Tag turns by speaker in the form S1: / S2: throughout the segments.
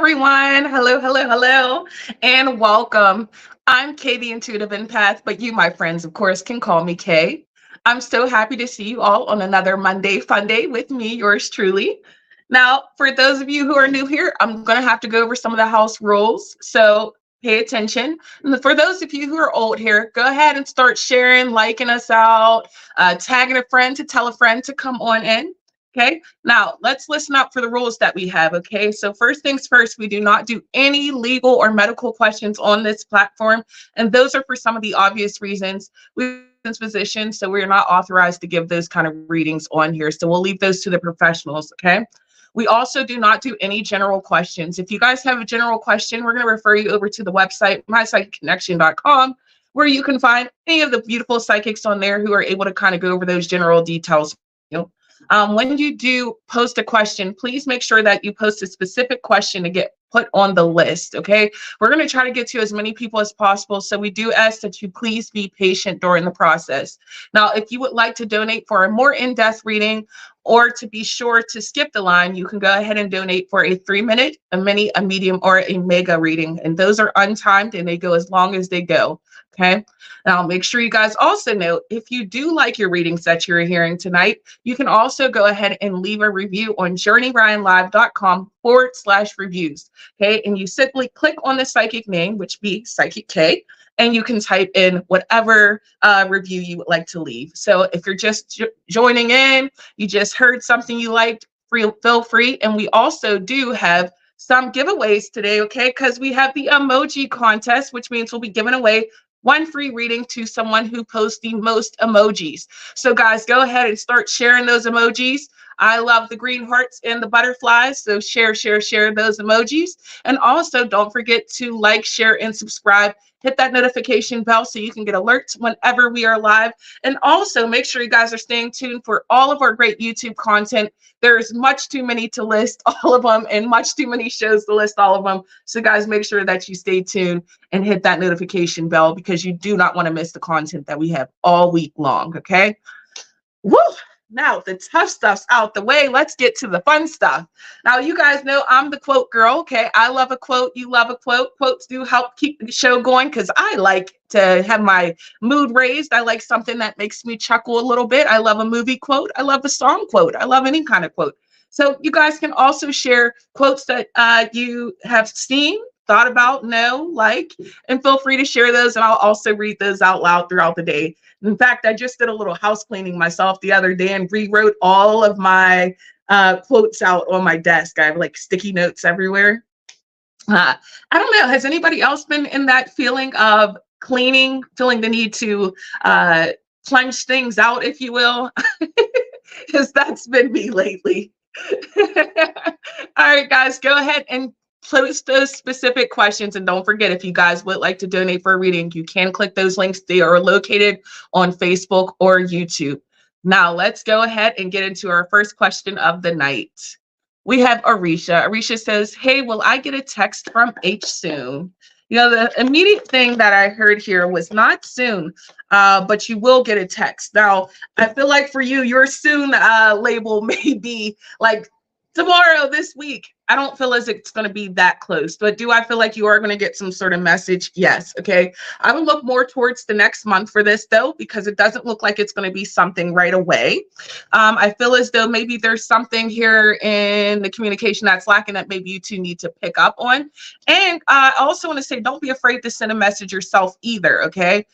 S1: everyone. Hello, hello, hello, and welcome. I'm Kay, the Intuitive Empath, but you, my friends, of course, can call me Kay. I'm so happy to see you all on another Monday Fun Day with me, yours truly. Now, for those of you who are new here, I'm going to have to go over some of the house rules, so pay attention. And for those of you who are old here, go ahead and start sharing, liking us out, tagging a friend to tell a friend to come on in. Okay, now let's listen up for the rules that we have. Okay, so first things first, we do not do any legal or medical questions on this platform, and those are for some of the obvious reasons. We're physicians, so we're not authorized to give those kind of readings on here. So we'll leave those to the professionals. Okay. We also do not do any general questions. If you guys have a general question, we're going to refer you over to the website, mypsychicconnection.com, where you can find any of the beautiful psychics on there who are able to kind of go over those general details. When you do post a question, please make sure that you post a specific question to get put on the list. Okay, we're going to try to get to as many people as possible, so we do ask that you please be patient during the process. Now, if you would like to donate for a more in-depth reading or to be sure to skip the line, you can go ahead and donate for a 3-minute, a mini, a medium, or a mega reading, and those are untimed and they go as long as they go. Okay, now make sure you guys also know, if you do like your readings that you're hearing tonight, you can also go ahead and leave a review on journeyryanlive.com/reviews. Okay, and you simply click on the psychic name, which be Psychic K, and you can type in whatever review you would like to leave. So if you're just joining in, you just heard something you liked, feel free. And we also do have some giveaways today, okay? Because we have the emoji contest, which means we'll be giving away one free reading to someone who posts the most emojis. So guys, go ahead and start sharing those emojis. I love the green hearts and the butterflies, so share those emojis. And also don't forget to like, share, and subscribe. Hit that notification bell so you can get alerts whenever we are live. And also make sure you guys are staying tuned for all of our great YouTube content. There's much too many to list all of them and much too many shows to list all of them. So guys, make sure that you stay tuned and hit that notification bell, because you do not want to miss the content that we have all week long. Okay. Woo! Now the tough stuff's out the way. Let's get to the fun stuff. Now, you guys know I'm the quote girl. Okay. I love a quote. You love a quote. Quotes do help keep the show going, because I like to have my mood raised. I like something that makes me chuckle a little bit. I love a movie quote. I love a song quote. I love any kind of quote. So you guys can also share quotes that you have seen, thought about, know, like, and feel free to share those. And I'll also read those out loud throughout the day. In fact, I just did a little house cleaning myself the other day and rewrote all of my quotes out on my desk. I have like sticky notes everywhere. I don't know. Has anybody else been in that feeling of cleaning, feeling the need to plunge things out, if you will? Because that's been me lately. All right, guys, go ahead and post those specific questions. And don't forget, if you guys would like to donate for a reading, you can click those links. They are located on Facebook or YouTube. Now, let's go ahead and get into our first question of the night. We have Arisha. Arisha says, hey, will I get a text from H soon? You know, the immediate thing that I heard here was not soon, but you will get a text. Now, I feel like for you, your soon label may be like tomorrow, this week. I don't feel as it's going to be that close, but do I feel like you are going to get some sort of message? Yes. Okay. I would look more towards the next month for this, though, because it doesn't look like it's going to be something right away. I feel as though maybe there's something here in the communication that's lacking that maybe you two need to pick up on. And I also want to say, don't be afraid to send a message yourself either. Okay.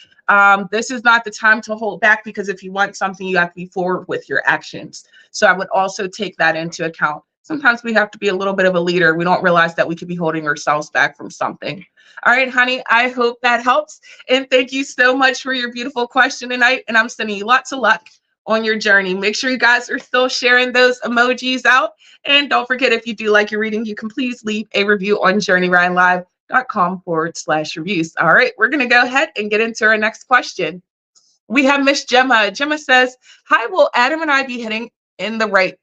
S1: This is not the time to hold back, because if you want something, you have to be forward with your actions. So I would also take that into account. Sometimes we have to be a little bit of a leader. We don't realize that we could be holding ourselves back from something. All right, honey, I hope that helps. And thank you so much for your beautiful question tonight. And I'm sending you lots of luck on your journey. Make sure you guys are still sharing those emojis out. And don't forget, if you do like your reading, you can please leave a review on journeyryanlive.com/reviews. All right, we're going to go ahead and get into our next question. We have Miss Gemma. Gemma says, hi, will Adam and I be heading in the right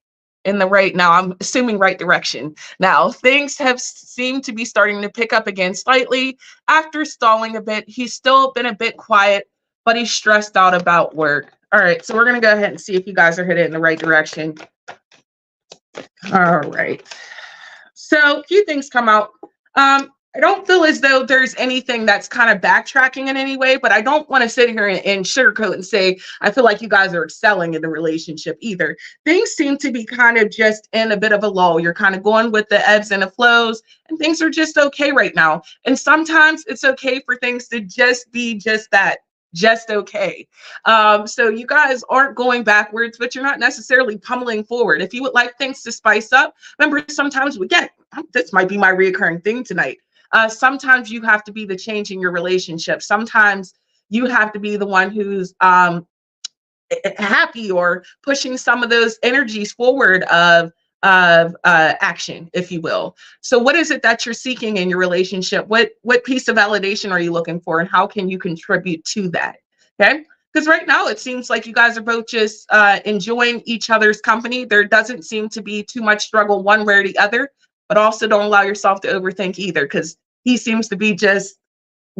S1: now, I'm assuming right direction. Now, things have seemed to be starting to pick up again slightly after stalling a bit. He's still been a bit quiet, but he's stressed out about work. All right, so we're going to go ahead and see if you guys are headed in the right direction. All right. So a few things come out. I don't feel as though there's anything that's kind of backtracking in any way, but I don't want to sit here and sugarcoat and say, I feel like you guys are excelling in the relationship either. Things seem to be kind of just in a bit of a lull. You're kind of going with the ebbs and the flows, and things are just okay right now. And sometimes it's okay for things to just be just that, just okay. So you guys aren't going backwards, but you're not necessarily pummeling forward. If you would like things to spice up, remember, sometimes we get, this might be my reoccurring thing tonight. Sometimes you have to be the change in your relationship. Sometimes you have to be the one who's happy or pushing some of those energies forward of action, if you will. So what is it that you're seeking in your relationship? What piece of validation are you looking for, and how can you contribute to that? Okay. Because right now it seems like you guys are both just enjoying each other's company. There doesn't seem to be too much struggle one way or the other, but also don't allow yourself to overthink either, because he seems to be just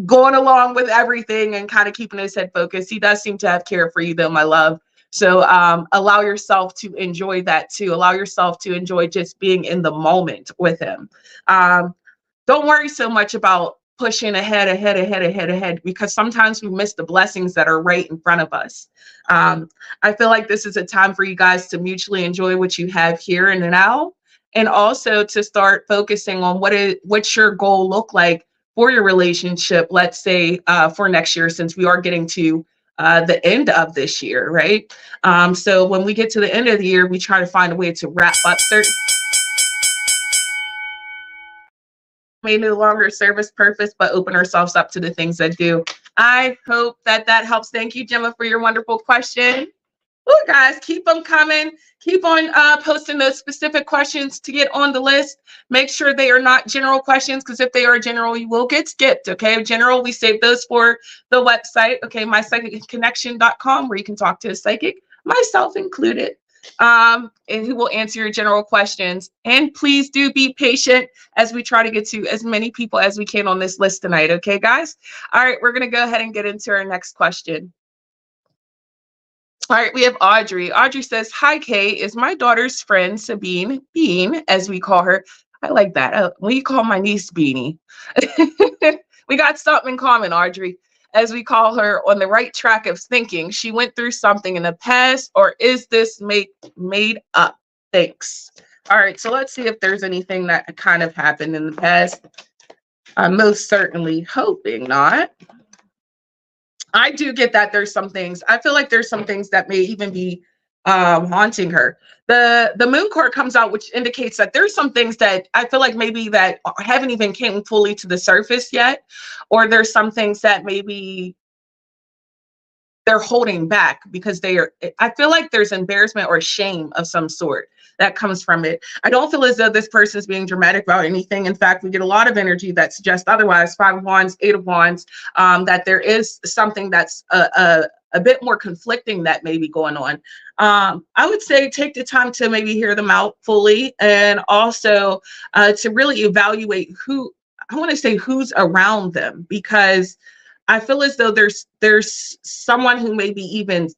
S1: going along with everything and kind of keeping his head focused. He does seem to have care for you, though, my love. So allow yourself to enjoy that too. Allow yourself to enjoy just being in the moment with him. Don't worry so much about pushing ahead, because sometimes we miss the blessings that are right in front of us. I feel like this is a time for you guys to mutually enjoy what you have here and now, and also to start focusing on what's your goal look like for your relationship, let's say for next year, since we are getting to the end of this year, right? So when we get to the end of the year, we try to find a way to wrap up certain may no longer serve us purpose, but open ourselves up to the things that do. I hope that that helps. Thank you, Gemma, for your wonderful question. Oh, guys, keep them coming. Keep on posting those specific questions to get on the list. Make sure they are not general questions, because if they are general, you will get skipped. Okay, general, we save those for the website. Okay, mypsychicconnection.com, where you can talk to a psychic, myself included, and who will answer your general questions. And please do be patient as we try to get to as many people as we can on this list tonight. Okay, guys. All right, we're going to go ahead and get into our next question. All right, we have Audrey. Audrey says, hi, Kay. Is my daughter's friend, Sabine, Bean, as we call her? I like that. We call my niece Beanie. We got something in common, Audrey, as we call her, on the right track of thinking. She went through something in the past, or is this made up? Thanks. All right, so let's see if there's anything that kind of happened in the past. I'm most certainly hoping not. I do get that there's some things. I feel like there's some things that may even be haunting her. The moon card comes out, which indicates that there's some things that I feel like maybe that haven't even came fully to the surface yet, or there's some things that maybe they're holding back because I feel like there's embarrassment or shame of some sort that comes from it. I don't feel as though this person is being dramatic about anything. In fact, we get a lot of energy that suggests otherwise. 5 of Wands, 8 of Wands, that there is something that's a bit more conflicting that may be going on. I would say take the time to maybe hear them out fully, and also to really evaluate who's around them, because I feel as though there's someone who may be even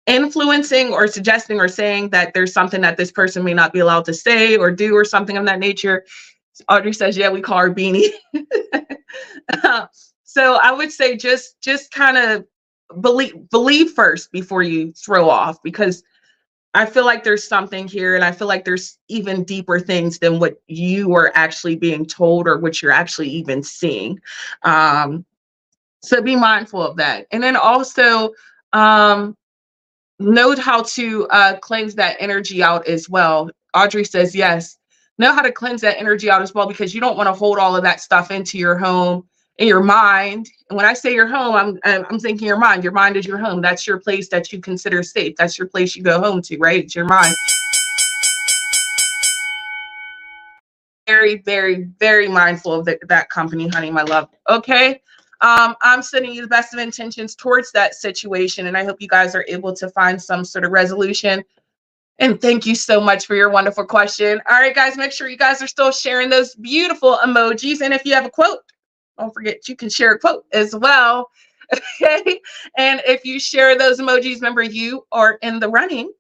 S1: influencing or suggesting or saying that there's something that this person may not be allowed to say or do, or something of that nature. Audrey says, yeah, we call her Beanie. So I would say just kind of believe first before you throw off, because I feel like there's something here, and I feel like there's even deeper things than what you are actually being told or what you're actually even seeing. So be mindful of that. And then also note how to cleanse that energy out as well. Audrey says, yes, know how to cleanse that energy out as well, because you don't want to hold all of that stuff into your home, in your mind. And when I say your home, I'm thinking your mind. Your mind is your home. That's your place that you consider safe. That's your place you go home to, right? It's your mind. Very, very, very mindful of that company, honey, my love. Okay. I'm sending you the best of intentions towards that situation, and I hope you guys are able to find some sort of resolution. And thank you so much for your wonderful question. All right, guys, make sure you guys are still sharing those beautiful emojis. And if you have a quote, don't forget you can share a quote as well. Okay. And if you share those emojis, remember you are in the running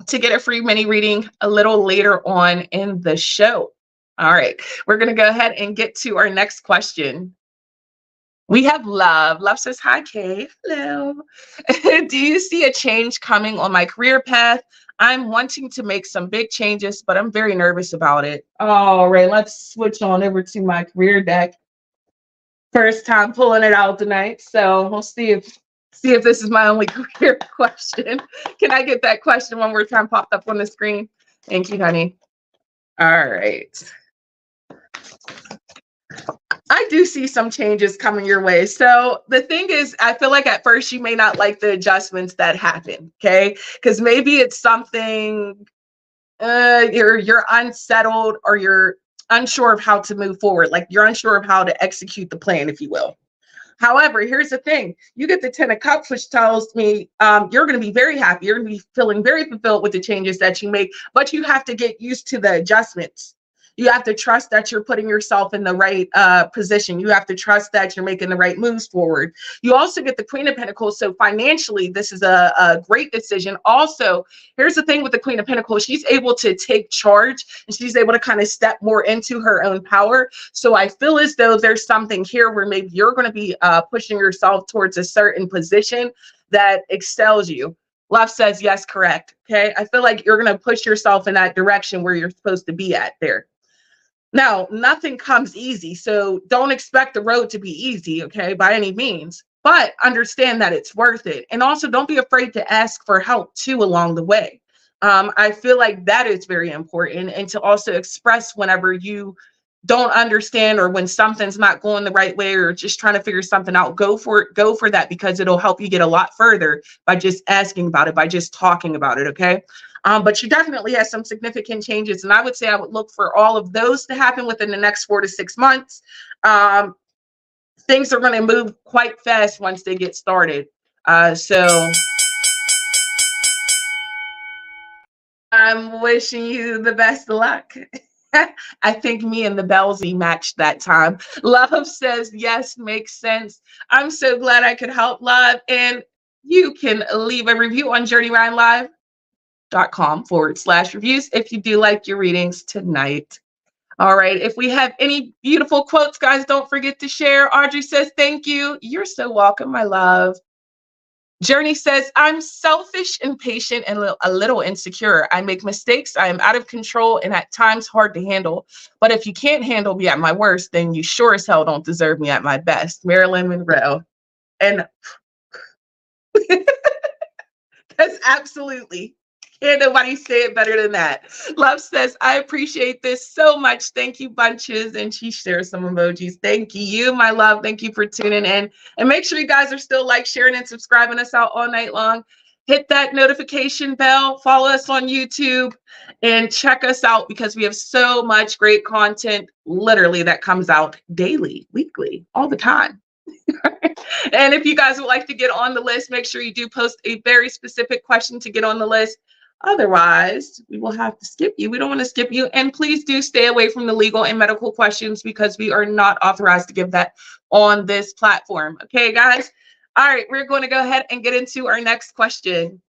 S1: to get a free mini reading a little later on in the show. All right, we're going to go ahead and get to our next question. We have Love. Love says, hi, Kay. Hello. Do you see a change coming on my career path? I'm wanting to make some big changes, but I'm very nervous about it. All right, let's switch on over to my career deck. First time pulling it out tonight, so we'll see if this is my only career question. Can I get that question one more time popped up on the screen? Thank you, honey. All right. I do see some changes coming your way. So the thing is, I feel like at first you may not like the adjustments that happen, okay? Because maybe it's something you're unsettled, or you're unsure of how to move forward. Like you're unsure of how to execute the plan, if you will. However, here's the thing. You get the 10 of Cups, which tells me you're going to be very happy. You're going to be feeling very fulfilled with the changes that you make, but you have to get used to the adjustments. You have to trust that you're putting yourself in the right position. You have to trust that you're making the right moves forward. You also get the Queen of Pentacles. So financially, this is a great decision. Also, here's the thing with the Queen of Pentacles. She's able to take charge, and she's able to kind of step more into her own power. So I feel as though there's something here where maybe you're going to be pushing yourself towards a certain position that excels you. Love says, yes, correct. Okay. I feel like you're going to push yourself in that direction where you're supposed to be at there. Now, nothing comes easy, so don't expect the road to be easy, okay, by any means, but understand that it's worth it. And also don't be afraid to ask for help too along the way. I feel like that is very important, and to also express whenever you don't understand, or when something's not going the right way, or just trying to figure something out. Go for it, go for that, because it'll help you get a lot further by just asking about it, by just talking about it, okay? But you definitely have some significant changes, and I would say I would look for all of those to happen within the next 4 to 6 months. Things are going to move quite fast once they get started. So I'm wishing you the best of luck. I think me and the Belsy matched that time. Love says, yes, makes sense. I'm so glad I could help, Love. And you can leave a review on journeyrimelivecom/reviews if you do like your readings tonight. All right. If we have any beautiful quotes, guys, don't forget to share. Audrey says, thank you. You're so welcome, my love. Journey says, I'm selfish, impatient, and a little insecure. I make mistakes. I am out of control and at times hard to handle. But if you can't handle me at my worst, then you sure as hell don't deserve me at my best. Marilyn Monroe. And that's absolutely, can't nobody say it better than that. Love says, I appreciate this so much. Thank you, bunches. And she shares some emojis. Thank you, my love. Thank you for tuning in. And make sure you guys are still sharing, and subscribing us out all night long. Hit that notification bell. Follow us on YouTube and check us out, because we have so much great content, literally, that comes out daily, weekly, all the time. And if you guys would like to get on the list, make sure you do post a very specific question to get on the list. Otherwise, we will have to skip you. We don't want to skip you. And please do stay away from the legal and medical questions, because we are not authorized to give that on this platform. Okay, guys? All right, we're going to go ahead and get into our next question.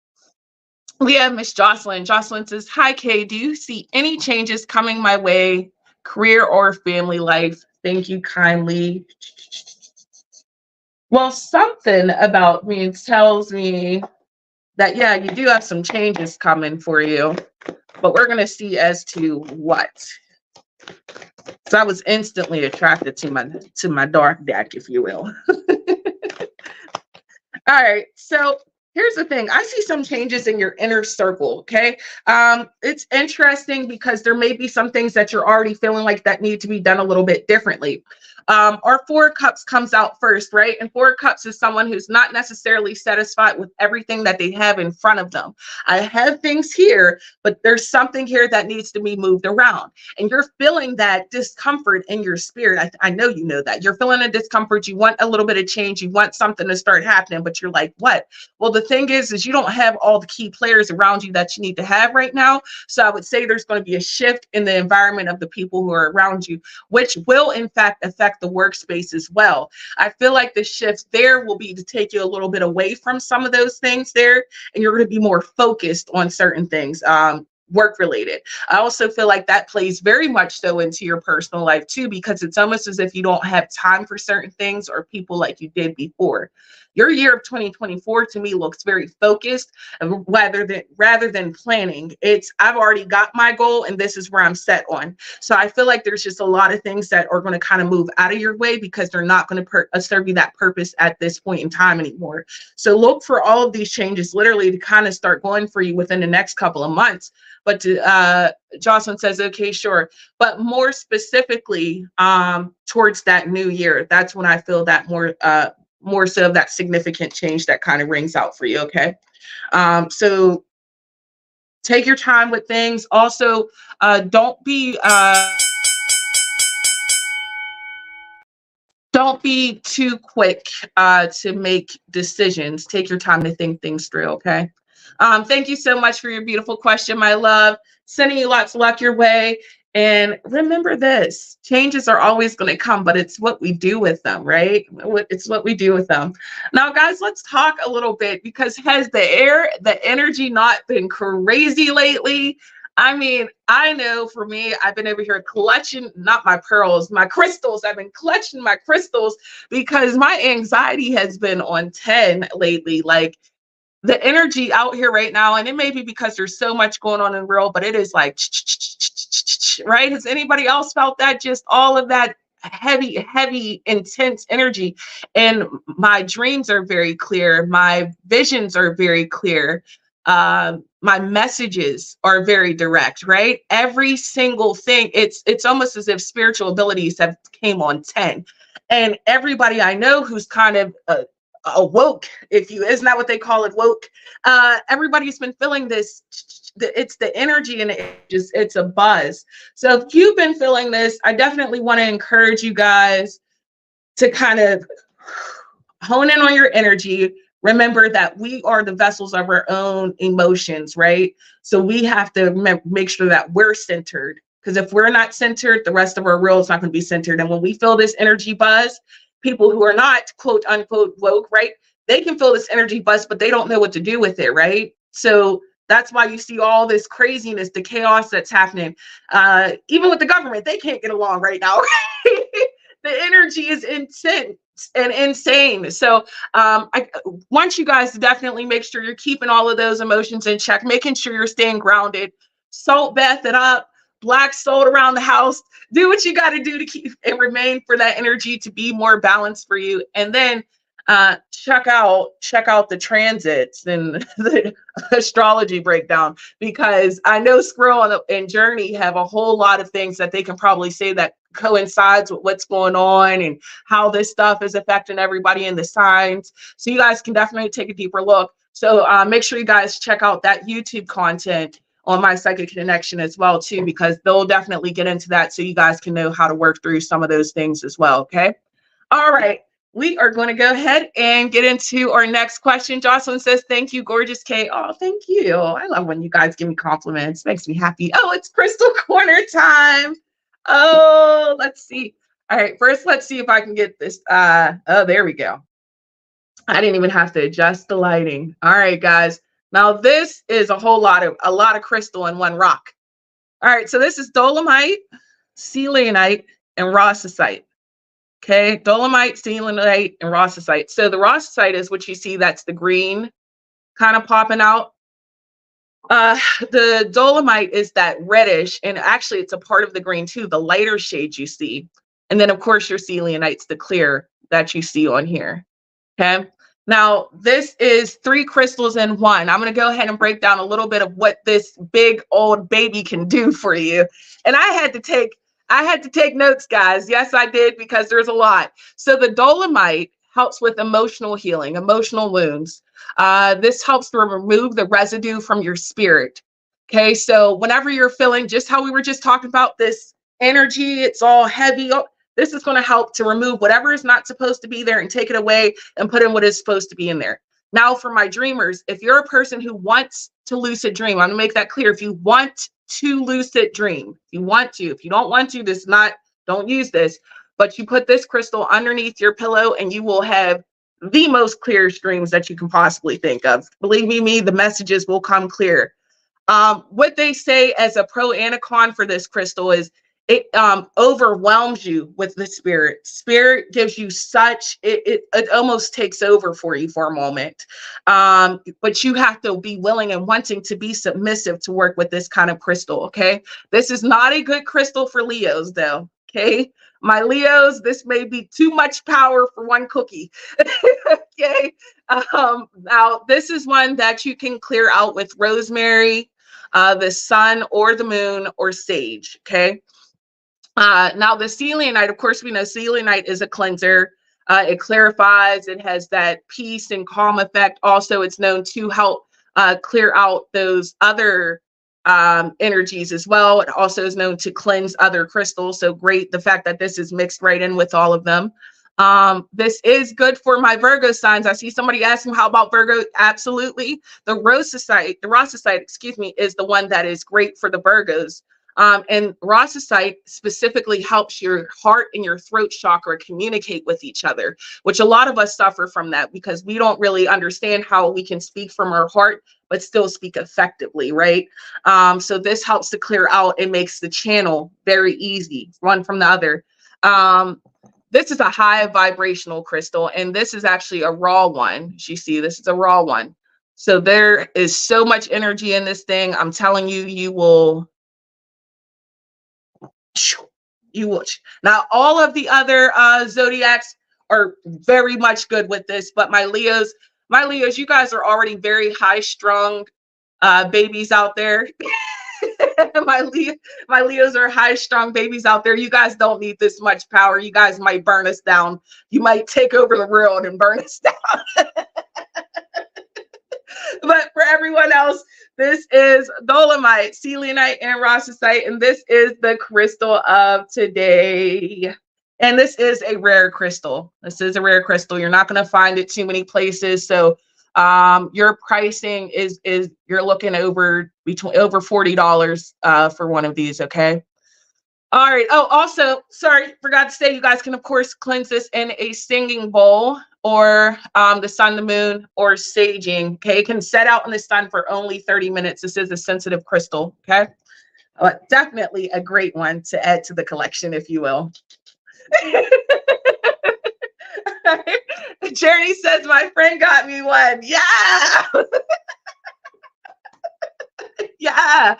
S1: We have Miss Jocelyn. Jocelyn says, hi, Kay. Do you see any changes coming my way, career or family life? Thank you kindly. Well, something about me tells me that, yeah, you do have some changes coming for you, but we're going to see as to what. So I was instantly attracted to my dark deck, if you will. All right, so here's the thing. I see some changes in your inner circle, okay? It's interesting because there may be some things that you're already feeling like that need to be done a little bit differently. Our 4 of Cups comes out first, right? And 4 of Cups is someone who's not necessarily satisfied with everything that they have in front of them. I have things here, but there's something here that needs to be moved around. And you're feeling that discomfort in your spirit. I know you know that. You're feeling a discomfort. You want a little bit of change. You want something to start happening, but you're like, what? Well, the thing is you don't have all the key players around you that you need to have right now. So I would say there's going to be a shift in the environment of the people who are around you, which will in fact affect the workspace as well. I feel like the shift there will be to take you a little bit away from some of those things there, and you're going to be more focused on certain things. Work related. I also feel like that plays very much so into your personal life too, because it's almost as if you don't have time for certain things or people like you did before. Your year of 2024 to me looks very focused, rather than planning. It's I've already got my goal and this is where I'm set on. So I feel like there's just a lot of things that are going to kind of move out of your way because they're not going to serve you that purpose at this point in time anymore. So look for all of these changes literally to kind of start going for you within the next couple of months. But Jocelyn says, okay, sure. But more specifically, towards that new year, that's when I feel that more so of that significant change that kind of rings out for you. Okay. So take your time with things. Also, don't be too quick to make decisions. Take your time to think things through. Okay. Thank you so much for your beautiful question, my love. Sending you lots of luck your way. And remember this, changes are always going to come, but it's what we do with them, right? It's what we do with them. Now, guys, let's talk a little bit, because has the energy not been crazy lately? I mean, I know for me, I've been over here clutching, not my pearls, my crystals. I've been clutching my crystals because my anxiety has been on 10 lately. Like, the energy out here right now, and it may be because there's so much going on in the world, but it is like, right? Has anybody else felt that? Just all of that heavy, intense energy. And my dreams are very clear. My visions are very clear. My messages are very direct, right? Every single thing, it's almost as if spiritual abilities have came on 10. And everybody I know who's kind of awoke, isn't that what they call it, woke? Everybody's been feeling this. It's the energy, and it's a buzz. So if you've been feeling this, I definitely want to encourage you guys to kind of hone in on your energy. Remember that we are the vessels of our own emotions, right? So we have to make sure that we're centered, because if we're not centered, the rest of our world is not going to be centered. And when we feel this energy buzz, people who are not quote unquote woke, right? They can feel this energy buzz, but they don't know what to do with it, right? So that's why you see all this craziness, the chaos that's happening. Even with the government, they can't get along right now. The energy is intense and insane. So I want you guys to definitely make sure you're keeping all of those emotions in check, making sure you're staying grounded, salt bath it up, black salt around the house. Do what you got to do to keep and remain for that energy to be more balanced for you. And then check out the transits and the astrology breakdown, because I know Squirrel and Journey have a whole lot of things that they can probably say that coincides with what's going on and how this stuff is affecting everybody in the signs. So you guys can definitely take a deeper look. So make sure you guys check out that YouTube content on My Psychic Connection as well too, because they'll definitely get into that so you guys can know how to work through some of those things as well. Okay. All right. We are going to go ahead and get into our next question. Jocelyn says, thank you, gorgeous Kay. Oh, thank you. I love when you guys give me compliments. Makes me happy. Oh, it's Crystal Corner time. Oh, let's see. All right. First, let's see if I can get this. Oh, there we go. I didn't even have to adjust the lighting. All right, guys. Now this is a lot of crystal in one rock. All right, so this is dolomite, selenite, and rossicite. Okay, dolomite, selenite, and rossicite. So the rossicite is what you see, that's the green kind of popping out. The dolomite is that reddish, and actually it's a part of the green too, the lighter shades you see. And then of course your selenite's the clear that you see on here. Okay. Now, this is 3 crystals in one. I'm going to go ahead and break down a little bit of what this big old baby can do for you. And I had to take notes, guys. Yes, I did, because there's a lot. So the dolomite helps with emotional healing, emotional wounds. This helps to remove the residue from your spirit. Okay, so whenever you're feeling just how we were just talking about this energy, it's all heavy. This is going to help to remove whatever is not supposed to be there and take it away and put in what is supposed to be in there. Now, for my dreamers, if you're a person who wants to lucid dream, I'm gonna make that clear. If you want to lucid dream, if you want to, if you don't want to, this is not, don't use this, but you put this crystal underneath your pillow and you will have the most clear dreams that you can possibly think of. Believe me, the messages will come clear. What they say as a pro and a con for this crystal is it overwhelms you with the spirit. Spirit gives you such, it almost takes over for you for a moment. But you have to be willing and wanting to be submissive to work with this kind of crystal, okay? This is not a good crystal for Leos though, okay? My Leos, this may be too much power for one cookie, okay? Now, this is one that you can clear out with rosemary, the sun or the moon or sage, okay? Now the selenite, of course, we know selenite is a cleanser. It clarifies, it has that peace and calm effect. Also, it's known to help clear out those other energies as well. It also is known to cleanse other crystals. So great, the fact that this is mixed right in with all of them. This is good for my Virgo signs. I see somebody asking, how about Virgo? Absolutely. The rossicite, excuse me, is the one that is great for the Virgos. And rossicite specifically helps your heart and your throat chakra communicate with each other, which a lot of us suffer from that because we don't really understand how we can speak from our heart, but still speak effectively, right? So this helps to clear out and makes the channel very easy, one from the other. This is a high vibrational crystal, and this is actually a raw one. As you see, this is a raw one. So there is so much energy in this thing. I'm telling you, you will. Now, all of the other zodiacs are very much good with this, but my Leos, you guys are already very high-strung babies out there. my Leos are high-strung babies out there. You guys don't need this much power. You guys might burn us down. You might take over the world and burn us down. But for everyone else, this is dolomite, selenite, and rossicite, and this is the crystal of today. And this is a rare crystal. This is a rare crystal. You're not going to find it too many places. So your pricing is you're looking over $40 for one of these. Okay. All right. Oh, also, sorry, forgot to say, you guys can, of course, cleanse this in a singing bowl or the sun, the moon, or saging. Okay. It can set out in the sun for only 30 minutes. This is a sensitive crystal. Okay. Definitely a great one to add to the collection, if you will. Journey says, my friend got me one. Yeah. Yeah.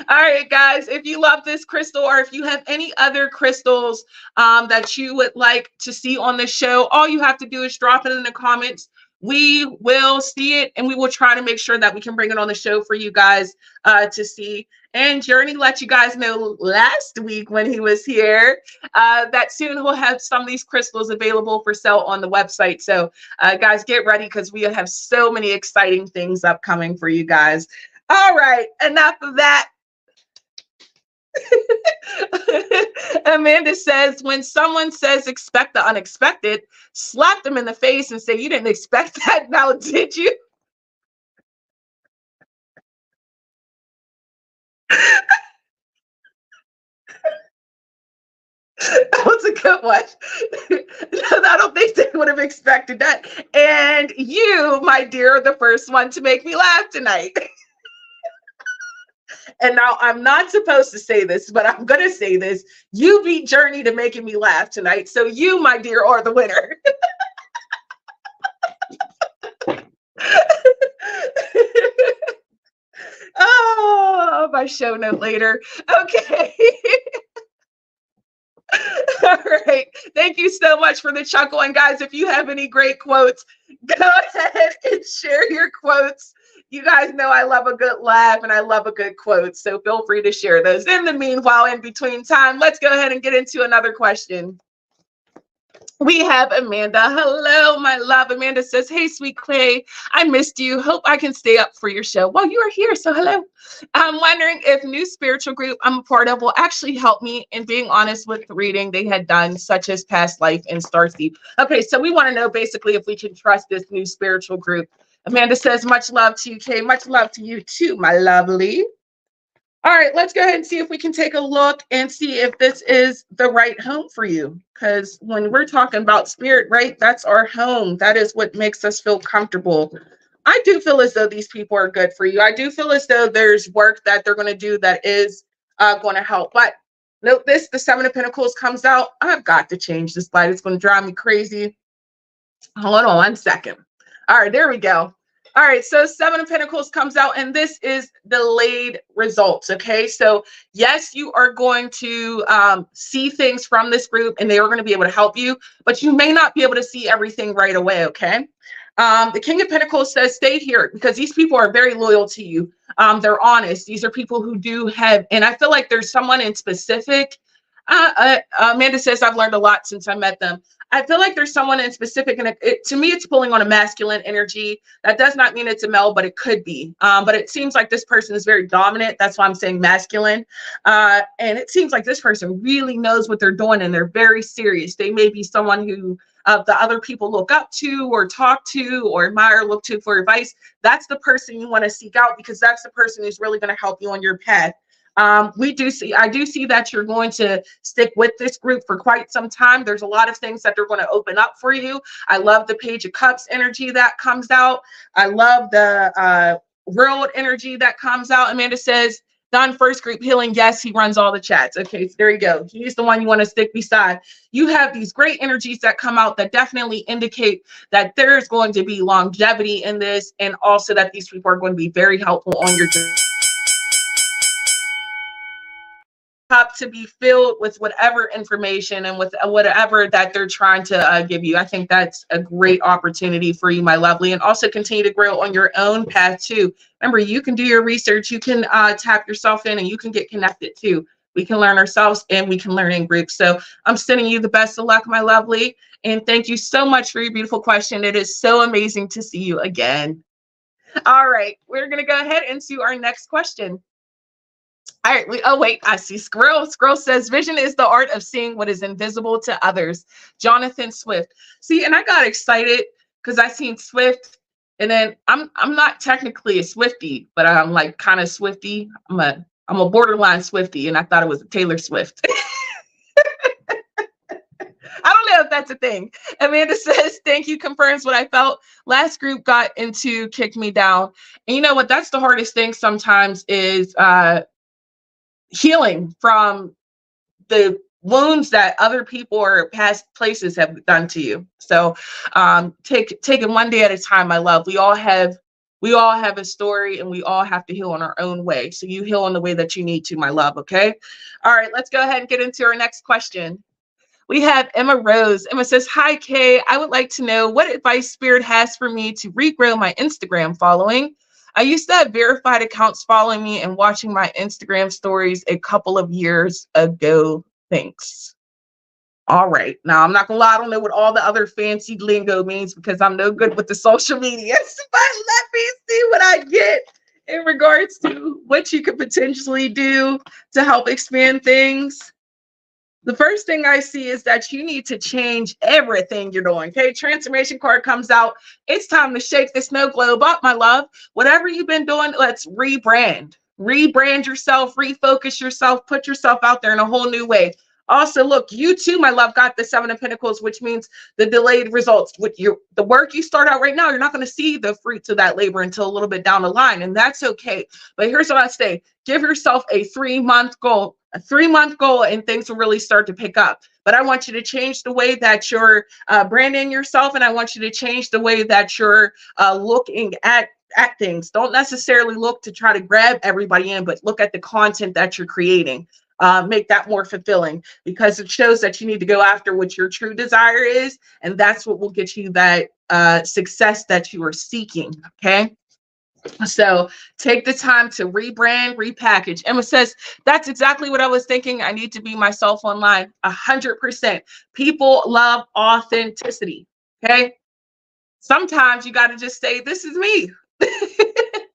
S1: All right, guys, if you love this crystal or if you have any other crystals that you would like to see on the show, all you have to do is drop it in the comments. We will see it and we will try to make sure that we can bring it on the show for you guys to see. And Journey let you guys know last week when he was here that soon he'll have some of these crystals available for sale on the website. So guys, get ready because we have so many exciting things upcoming for you guys. All right, enough of that. Amanda says, when someone says expect the unexpected, slap them in the face and say, you didn't expect that, now did you? That was a good one. I don't think they would have expected that. And you, my dear, are the first one to make me laugh tonight. And now I'm not supposed to say this, but I'm going to say this. You beat Journey to making me laugh tonight. So you, my dear, are the winner. Oh, my show note later. Okay. All right. Thank you so much for the chuckle. And guys, if you have any great quotes, go ahead and share your quotes. You guys know I love a good laugh and I love a good quote. So feel free to share those. In the meanwhile, in between time, let's go ahead and get into another question. We have Amanda. Hello, my love. Amanda says, hey, sweet Clay, I missed you. Hope I can stay up for your show. Well, you are here, so hello. I'm wondering if new spiritual group I'm a part of will actually help me in being honest with the reading they had done, such as Past Life and Starseed. Okay, so we want to know basically if we can trust this new spiritual group. Amanda says, much love to you, Kay. Much love to you too, my lovely. All right, let's go ahead and see if we can take a look and see if this is the right home for you. Because when we're talking about spirit, right, that's our home. That is what makes us feel comfortable. I do feel as though these people are good for you. I do feel as though there's work that they're going to do that is going to help. But note this, the Seven of Pentacles comes out. I've got to change this light. It's going to drive me crazy. Hold on 1 second. All right, there we go. All right, so Seven of Pentacles comes out, and this is delayed results, okay? So yes, you are going to see things from this group, and they are going to be able to help you, but you may not be able to see everything right away, okay? The King of Pentacles says, stay here, because these people are very loyal to you. They're honest. These are people who do have, and I feel like there's someone in specific. Amanda says, I've learned a lot since I met them. I feel like there's someone in specific, and to me, it's pulling on a masculine energy. That does not mean it's a male, but it could be. But it seems like this person is very dominant. That's why I'm saying masculine. And it seems like this person really knows what they're doing, and they're very serious. They may be someone who the other people look up to or talk to or admire, look to for advice. That's the person you want to seek out, because that's the person who's really going to help you on your path. I do see that you're going to stick with this group for quite some time. There's a lot of things that they're going to open up for you. I love the Page of Cups energy that comes out. I love the world energy that comes out. Amanda says, Don First Group Healing. Yes, he runs all the chats. Okay, so there you go. He's the one you want to stick beside. You have these great energies that come out that definitely indicate that there's going to be longevity in this, and also that these people are going to be very helpful on your journey. Cup to be filled with whatever information and with whatever that they're trying to give you. I think that's a great opportunity for you, my lovely, and also continue to grow on your own path too. Remember, you can do your research, you can tap yourself in, and you can get connected too. We can learn ourselves, and we can learn in groups. So I'm sending you the best of luck, my lovely, and thank you so much for your beautiful question. It is so amazing to see you again. All right, we're going to go ahead into our next question. All right. Oh, wait. I see Squirrel. Squirrel says, vision is the art of seeing what is invisible to others. Jonathan Swift. See, and I got excited because I seen Swift, and then I'm not technically a Swiftie, but I'm like kind of Swiftie. I'm a borderline Swiftie, and I thought it was a Taylor Swift. I don't know if that's a thing. Amanda says, thank you, confirms what I felt. Last group got into kicked me down. And you know what? That's the hardest thing sometimes is healing from the wounds that other people or past places have done to you. So take it one day at a time, my love. We all have a story, and we all have to heal in our own way. So you heal in the way that you need to, my love. Okay. All right, let's go ahead and get into our next question. We have Emma Rose. Emma says, hi, Kay. I would like to know what advice Spirit has for me to regrow my Instagram following. I used to have verified accounts following me and watching my Instagram stories a couple of years ago. Thanks. All right. Now, I'm not going to lie. I don't know what all the other fancy lingo means because I'm no good with the social media. But let me see what I get in regards to what you could potentially do to help expand things. The first thing I see is that you need to change everything you're doing. Okay, transformation card comes out. It's time to shake the snow globe up, my love. Whatever you've been doing, let's rebrand. Rebrand yourself, refocus yourself, put yourself out there in a whole new way. Also, look, you too, my love, got the Seven of Pentacles, which means the delayed results. With the work you start out right now, you're not going to see the fruits of that labor until a little bit down the line, and that's okay. But here's what I say. Give yourself a 3-month goal. A 3-month goal, and things will really start to pick up. But I want you to change the way that you're branding yourself, and I want you to change the way that you're looking at things. Don't necessarily look to try to grab everybody in, but look at the content that you're creating. Make that more fulfilling, because it shows that you need to go after what your true desire is, and that's what will get you that success that you are seeking. Okay. So take the time to rebrand, repackage. Emma says, that's exactly what I was thinking. I need to be myself online. 100%. People love authenticity. Okay. Sometimes you got to just say, this is me.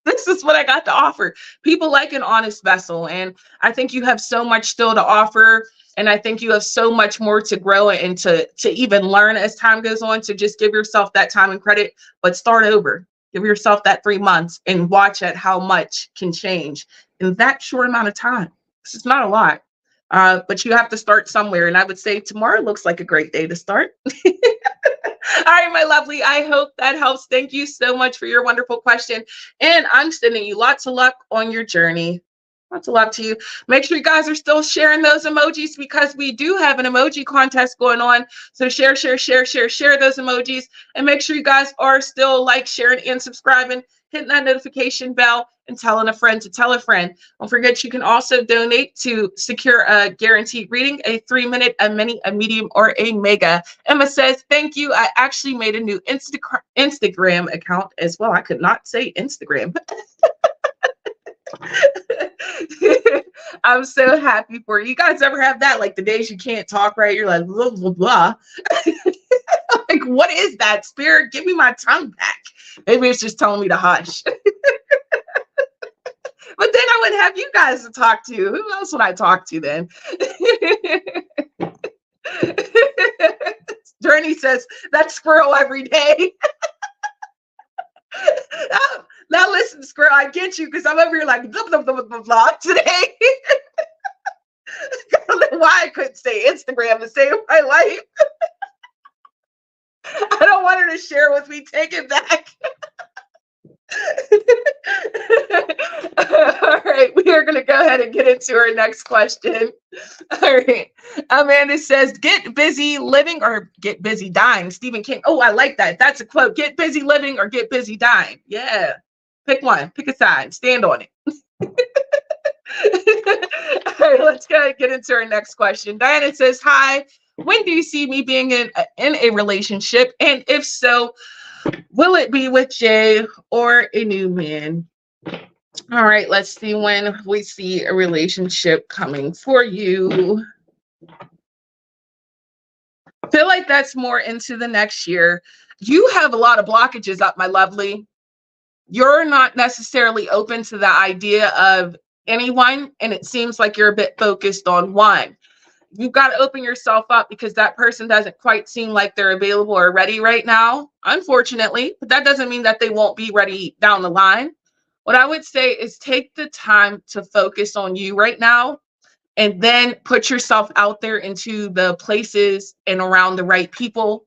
S1: This is what I got to offer. People like an honest vessel. And I think you have so much still to offer. And I think you have so much more to grow and to even learn as time goes on. So just give yourself that time and credit, but start over. Give yourself that 3 months and watch at how much can change in that short amount of time. This is not a lot. But you have to start somewhere. And I would say tomorrow looks like a great day to start. All right, my lovely. I hope that helps. Thank you so much for your wonderful question. And I'm sending you lots of luck on your journey. Lots of luck to you. Make sure you guys are still sharing those emojis because we do have an emoji contest going on. So share those emojis. And make sure you guys are still like, sharing, and subscribing, hitting that notification bell, and telling a friend to tell a friend. Don't forget, you can also donate to secure a guaranteed reading, a 3-minute, a mini, a medium, or a mega. Emma says, thank you. I actually made a new Instagram account as well. I could not say Instagram. I'm so happy for you. You guys ever have that? Like the days you can't talk right, you're like, blah, blah, blah. Like, what is that? Spirit, give me my tongue back. Maybe it's just telling me to hush. But then I would have you guys to talk to. Who else would I talk to then? Journey says, that's squirrel every day. Now listen, squirrel, I get you because I'm over here like blah, blah, blah, blah, blah today. I don't know why I couldn't say Instagram to save my life. I don't want her to share with me. Take it back. All right, we are going to go ahead and get into our next question. All right, Amanda says, get busy living or get busy dying. Stephen King. Oh, I like that. That's a quote. Get busy living or get busy dying. Yeah, pick one, pick a side, stand on it. All right, let's go ahead and get into our next question. Diana says, hi, when do you see me being in a relationship? And if so, will it be with Jay or a new man? All right, let's see when we see a relationship coming for you. I feel like that's more into the next year. You have a lot of blockages up, my lovely. You're not necessarily open to the idea of anyone, and it seems like you're a bit focused on one. You've got to open yourself up because that person doesn't quite seem like they're available or ready right now, unfortunately, but that doesn't mean that they won't be ready down the line. What I would say is take the time to focus on you right now and then put yourself out there into the places and around the right people,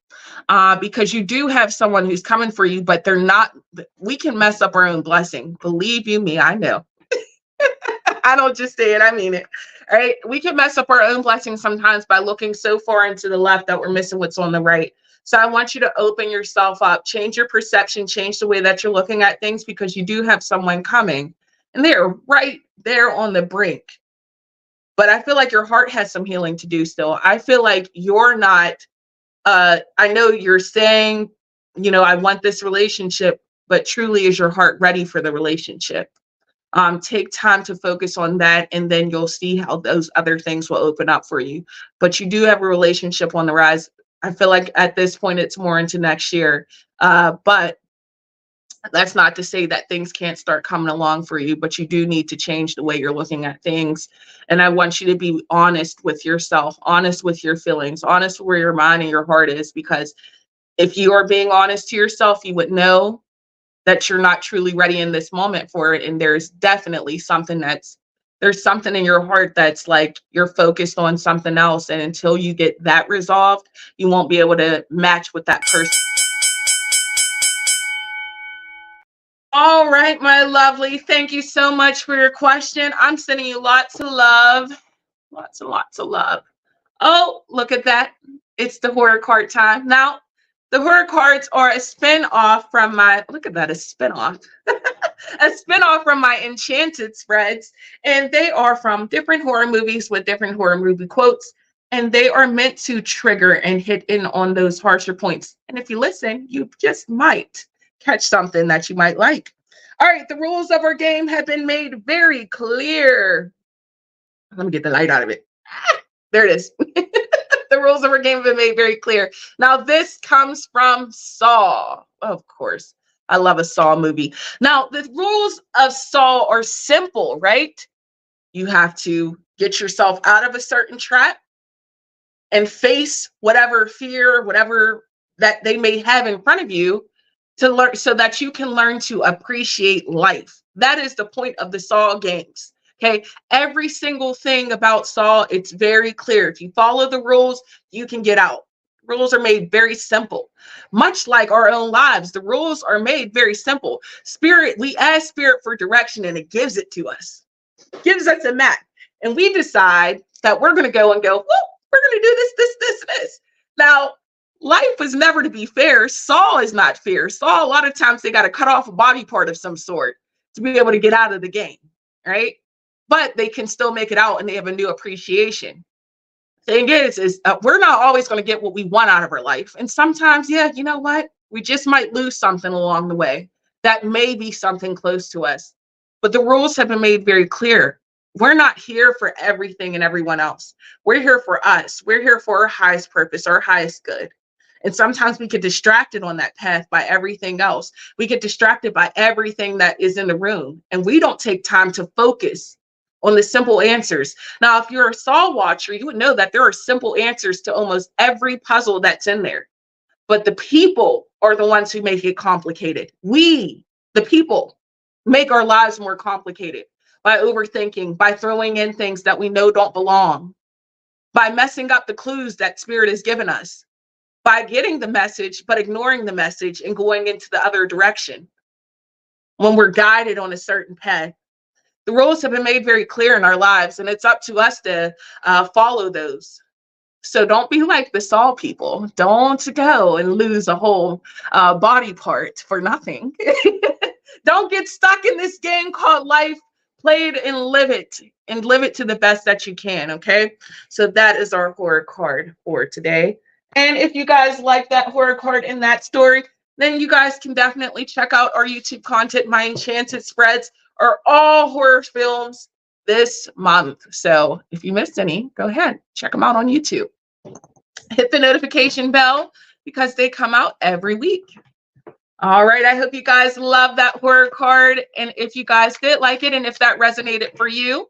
S1: because you do have someone who's coming for you, but they're not. We can mess up our own blessing. Believe you me, I know. I don't just say it, I mean it. All right. We can mess up our own blessings sometimes by looking so far into the left that we're missing what's on the right. So I want you to open yourself up, change your perception, change the way that you're looking at things, because you do have someone coming and they're right there on the brink. But I feel like your heart has some healing to do still. I feel like you're not, I know you're saying, I want this relationship, but truly is your heart ready for the relationship? Take time to focus on that, and then you'll see how those other things will open up for you. But you do have a relationship on the rise. I feel like at this point, it's more into next year. But that's not to say that things can't start coming along for you, but you do need to change the way you're looking at things. And I want you to be honest with yourself, honest with your feelings, honest where your mind and your heart is, because if you are being honest to yourself, you would know that you're not truly ready in this moment for it. And there's definitely something there's something in your heart that's like you're focused on something else. And until you get that resolved, you won't be able to match with that person. All right, my lovely. Thank you so much for your question. I'm sending you lots of love. Lots and lots of love. Oh, look at that. It's the horror card time. Now, the horror cards are a spin-off from my, look at that, a spin-off. A spin-off from my Enchanted spreads. And they are from different horror movies with different horror movie quotes. And they are meant to trigger and hit in on those harsher points. And if you listen, you just might catch something that you might like. All right, the rules of our game have been made very clear. Let me get the light out of it. There it is. The rules of our game have been made very clear. Now, this comes from Saw, of course. I love a Saw movie. Now, the rules of Saw are simple, right? You have to get yourself out of a certain trap and face whatever fear, whatever that they may have in front of you to learn so that you can learn to appreciate life. That is the point of the Saw games. Okay. Every single thing about Saw, it's very clear. If you follow the rules, you can get out. Rules are made very simple, much like our own lives. The rules are made very simple. Spirit, we ask Spirit for direction and it gives it to us, gives us a map. And we decide that we're going to go and go, whoop, we're going to do this. Now, life is never to be fair. Saw is not fair. Saw, a lot of times they got to cut off a body part of some sort to be able to get out of the game, right? But they can still make it out and they have a new appreciation. Thing is we're not always going to get what we want out of our life. And sometimes, yeah, you know what? We just might lose something along the way. That may be something close to us. But the rules have been made very clear. We're not here for everything and everyone else. We're here for us. We're here for our highest purpose, our highest good. And sometimes we get distracted on that path by everything else. We get distracted by everything that is in the room. And we don't take time to focus on the simple answers. Now, if you're a Saw watcher, you would know that there are simple answers to almost every puzzle that's in there. But the people are the ones who make it complicated. We, the people, make our lives more complicated by overthinking, by throwing in things that we know don't belong, by messing up the clues that Spirit has given us, by getting the message, but ignoring the message and going into the other direction when we're guided on a certain path. The rules have been made very clear in our lives, and it's up to us to follow those. So don't be like the Saw people. Don't go and lose a whole body part for nothing. Don't get stuck in this game called life. Play it and live it to the best that you can. Okay. So that is our horror card for today. And if you guys like that horror card in that story, then you guys can definitely check out our YouTube content. My Enchanted Spreads are all horror films this month. So if you missed any, go ahead, check them out on YouTube. Hit the notification bell because they come out every week. All right, I hope you guys love that horror card. And if you guys did like it and if that resonated for you,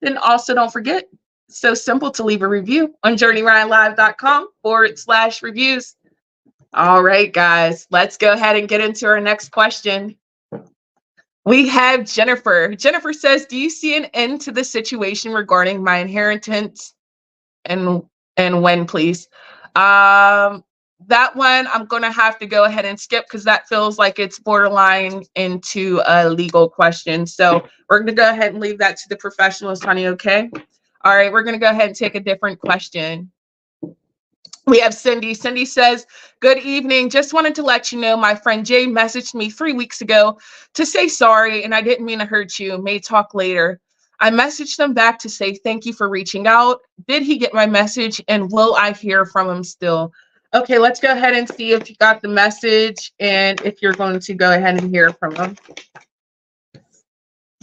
S1: then also don't forget, it's so simple to leave a review on journeyryanlive.com/reviews. All right, guys, let's go ahead and get into our next question. We have Jennifer. Jennifer says, do you see an end to the situation regarding my inheritance and when, please? That one I'm going to have to go ahead and skip because that feels like it's borderline into a legal question. So we're going to go ahead and leave that to the professionals, honey, okay? All right, we're going to go ahead and take a different question. We have Cindy. Cindy says, good evening. Just wanted to let you know my friend Jay messaged me 3 weeks ago to say sorry, and I didn't mean to hurt you. May talk later. I messaged him back to say thank you for reaching out. Did he get my message, and will I hear from him still? Okay, let's go ahead and see if you got the message and if you're going to go ahead and hear from him.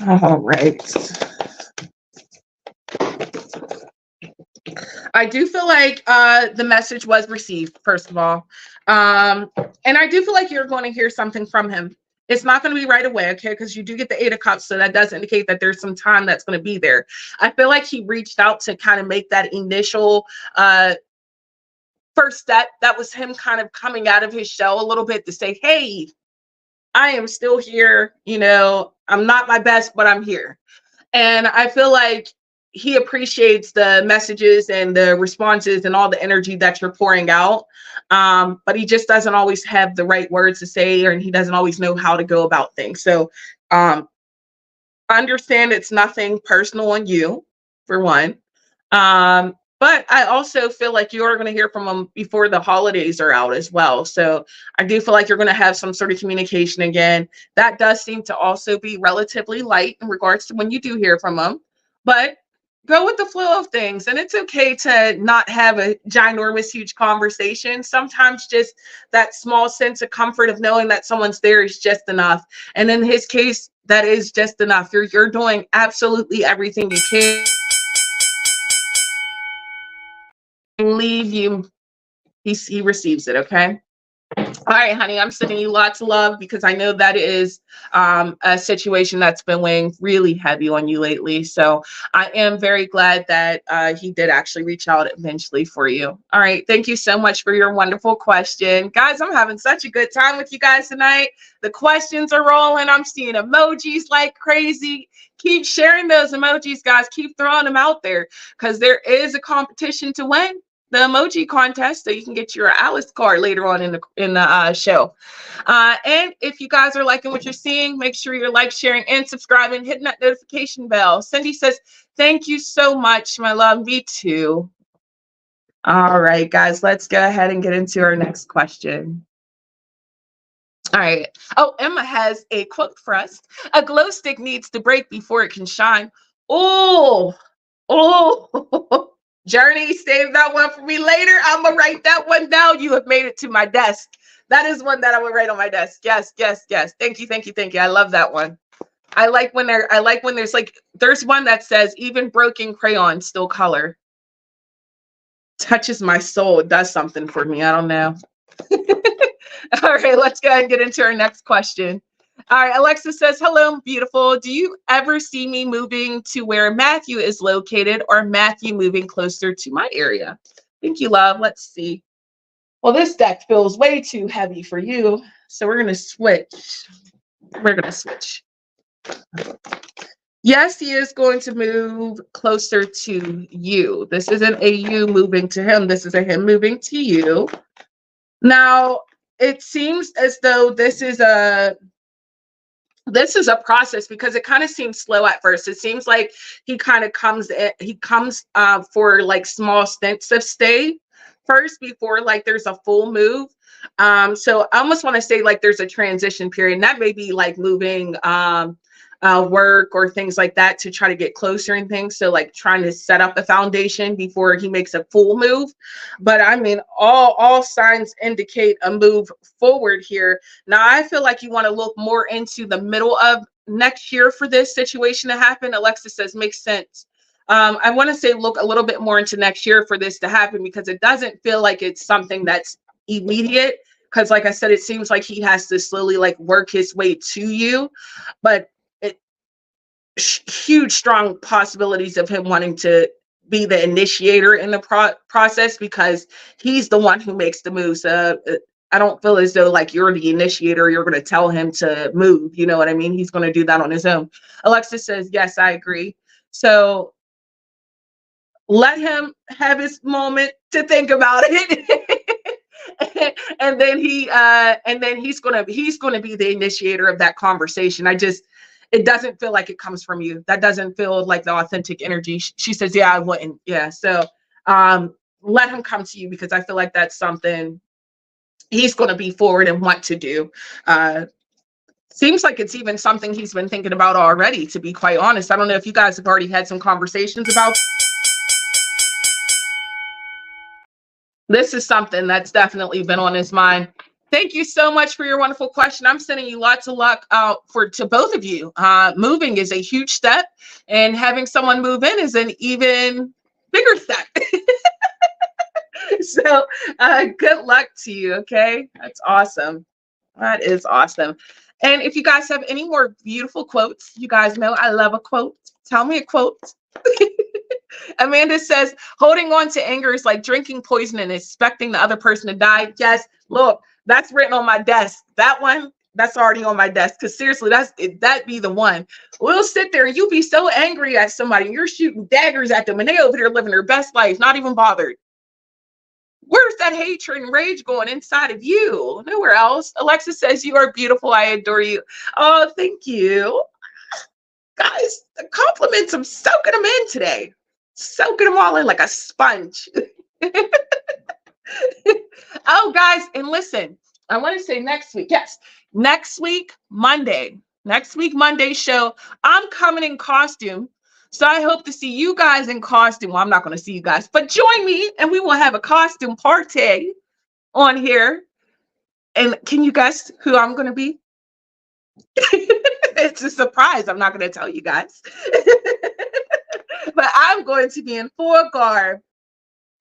S1: All right. I do feel like the message was received, first of all. And I do feel like you're going to hear something from him. It's not going to be right away, okay? Because you do get the 8 of Cups, so that does indicate that there's some time that's going to be there. I feel like he reached out to kind of make that initial first step. That was him kind of coming out of his shell a little bit to say, hey, I am still here. You know, I'm not my best, but I'm here. And I feel like he appreciates the messages and the responses and all the energy that you're pouring out. But he just doesn't always have the right words to say, and he doesn't always know how to go about things. So understand it's nothing personal on you, for one. But I also feel like you're going to hear from him before the holidays are out as well. So I do feel like you're going to have some sort of communication again. That does seem to also be relatively light in regards to when you do hear from him. But go with the flow of things. And it's okay to not have a ginormous, huge conversation. Sometimes just that small sense of comfort of knowing that someone's there is just enough. And in his case, that is just enough. You're doing absolutely everything you can. Leave you, he receives it, okay? All right, honey, I'm sending you lots of love because I know that is a situation that's been weighing really heavy on you lately. So I am very glad that he did actually reach out eventually for you. All right, thank you so much for your wonderful question. Guys, I'm having such a good time with you guys tonight. The questions are rolling. I'm seeing emojis like crazy. Keep sharing those emojis, guys. Keep throwing them out there because there is a competition to win the emoji contest, so you can get your Alice card later on in the show. And if you guys are liking what you're seeing, make sure you're like, sharing, and subscribing, hitting that notification bell. Cindy says, "Thank you so much, my love. Me too." All right, guys, let's go ahead and get into our next question. All right. Oh, Emma has a quote for us. "A glow stick needs to break before it can shine." Oh, oh. Journey, save that one for me later. I'm gonna write that one down. You have made it to my desk. That is one that I would write on my desk. Yes, yes, yes. Thank you, thank you, thank you. I love that one. I like when there's like, there's one that says, "Even broken crayon still color." Touches my soul. It does something for me. I don't know. All right, let's go ahead and get into our next question. All right, Alexa says, "Hello, beautiful. Do you ever see me moving to where Matthew is located, or Matthew moving closer to my area?" Thank you, love. Let's see. Well, this deck feels way too heavy for you, so we're going to switch. We're going to switch. Yes, he is going to move closer to you. This isn't a you moving to him. This is a him moving to you. Now, it seems as though this is a process because it kind of seems slow at first. It seems like he kind of comes in, he comes for like small stints of stay first before like there's a full move. So I almost want to say like there's a transition period, and that may be like moving work or things like that to try to get closer and things. So like trying to set up a foundation before he makes a full move. But I mean, all signs indicate a move forward here. Now, I feel like you want to look more into the middle of next year for this situation to happen. Alexa says, "Makes sense." I want to say look a little bit more into next year for this to happen because it doesn't feel like it's something that's immediate. Because like I said, it seems like he has to slowly like work his way to you. But huge, strong possibilities of him wanting to be the initiator in the process because he's the one who makes the moves. I don't feel as though like you're the initiator. You're going to tell him to move. You know what I mean? He's going to do that on his own. Alexa says, "Yes, I agree." So let him have his moment to think about it. And then he's gonna be the initiator of that conversation. It doesn't feel like it comes from you. That doesn't feel like the authentic energy. She says, "Yeah, I wouldn't." Yeah. So let him come to you because I feel like that's something he's going to be forward and want to do. Seems like it's even something he's been thinking about already, to be quite honest. I don't know if you guys have already had some conversations about. This is something that's definitely been on his mind. Thank you so much for your wonderful question. I'm sending you lots of luck to both of you. Moving is a huge step, and having someone move in is an even bigger step. So good luck to you. Okay, that's awesome. That is awesome. And if you guys have any more beautiful quotes, you guys know I love a quote. Tell me a quote. Amanda says, "Holding on to anger is like drinking poison and expecting the other person to die." Yes, look, that's written on my desk. That one, that's already on my desk. Because seriously, that be the one. We'll sit there and you'll be so angry at somebody and you're shooting daggers at them and they over there living their best life, not even bothered. Where's that hatred and rage going inside of you? Nowhere else. Alexa says, "You are beautiful. I adore you." Oh, thank you. Guys, the compliments, I'm soaking them in today. Soaking them all in like a sponge. Oh, guys, and listen, I want to say next week. Yes, next week, Monday. Next week, Monday show. I'm coming in costume So I hope to see you guys in costume. Well, I'm not going to see you guys, but join me and we will have a costume party on here. And can you guess who I'm going to be? It's a surprise. I'm not going to tell you guys. But I'm going to be in full garb.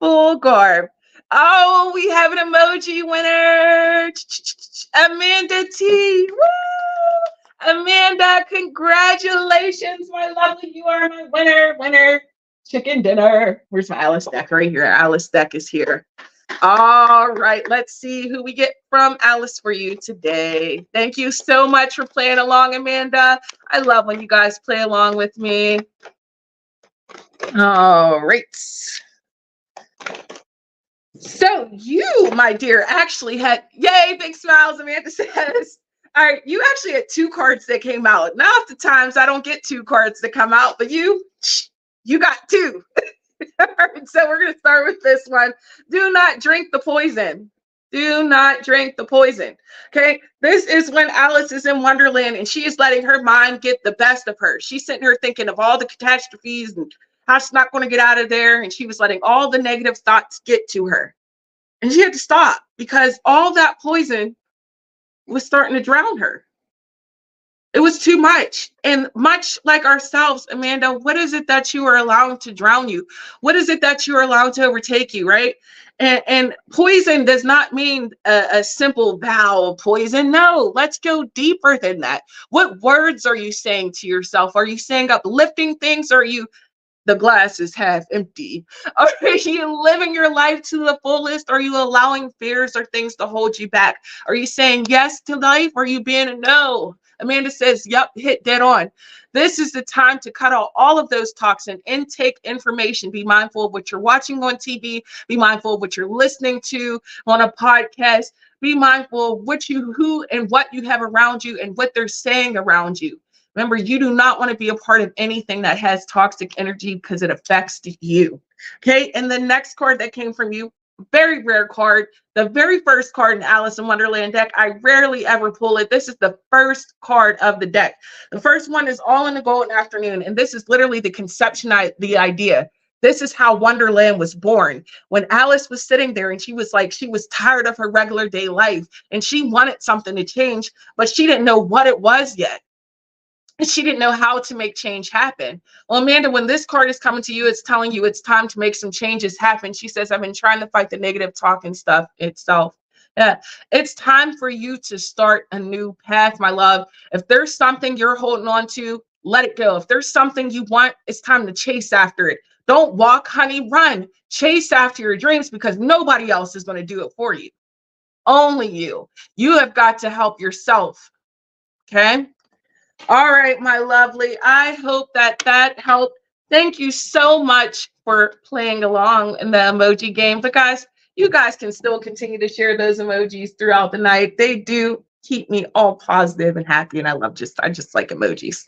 S1: Full garb. Oh, we have an emoji winner. Amanda T. Woo! Amanda, congratulations, my lovely. You are my winner. Chicken dinner. Where's my Alice deck? Right here. Alice deck is here. All right, let's see who we get from Alice for you today. Thank you so much for playing along, Amanda. I love when you guys play along with me. All right. So you, my dear, actually had, yay, big smiles, Amanda says. All right, you actually had 2 cards that came out. Now, oftentimes I don't get 2 cards that come out, but you got 2. All right, so we're going to start with this one. Do not drink the poison. Do not drink the poison. Okay, this is when Alice is in Wonderland and she is letting her mind get the best of her. She's sitting here thinking of all the catastrophes and how she's not going to get out of there. And she was letting all the negative thoughts get to her. And she had to stop because all that poison was starting to drown her. It was too much. And much like ourselves, Amanda, what is it that you are allowing to drown you? What is it that you are allowed to overtake you, right? And poison does not mean a simple vow of poison. No, let's go deeper than that. What words are you saying to yourself? Are you saying uplifting things? Or are you, the glass is half empty? Are you living your life to the fullest? Are you allowing fears or things to hold you back? Are you saying yes to life? Or are you being a no? Amanda says, yep, hit dead on. This is the time to cut out all of those toxin intake information. Be mindful of what you're watching on TV. Be mindful of what you're listening to on a podcast. Be mindful of what you, who and what you have around you and what they're saying around you. Remember, you do not want to be a part of anything that has toxic energy because it affects you. Okay, and the next card that came from you, very rare card, the very first card in Alice in Wonderland deck. I rarely ever pull it. This is the first card of the deck. The first one is All in the Golden Afternoon, and this is literally the conception, the idea. This is how Wonderland was born. When Alice was sitting there and she was like, she was tired of her regular day life and she wanted something to change, but she didn't know what it was yet. She didn't know how to make change happen. Well, Amanda, when this card is coming to you, it's telling you it's time to make some changes happen. She says, I've been trying to fight the negative talk and stuff itself. Yeah, it's time for you to start a new path, my love. If there's something you're holding on to, let it go. If there's something you want, it's time to chase after it. Don't walk, honey, run. Chase after your dreams because nobody else is going to do it for you. Only you. You have got to help yourself. Okay? All right, my lovely. I hope that helped. Thank you so much for playing along in the emoji game. But guys, you guys can still continue to share those emojis throughout the night. They do keep me all positive and happy. And I just like emojis.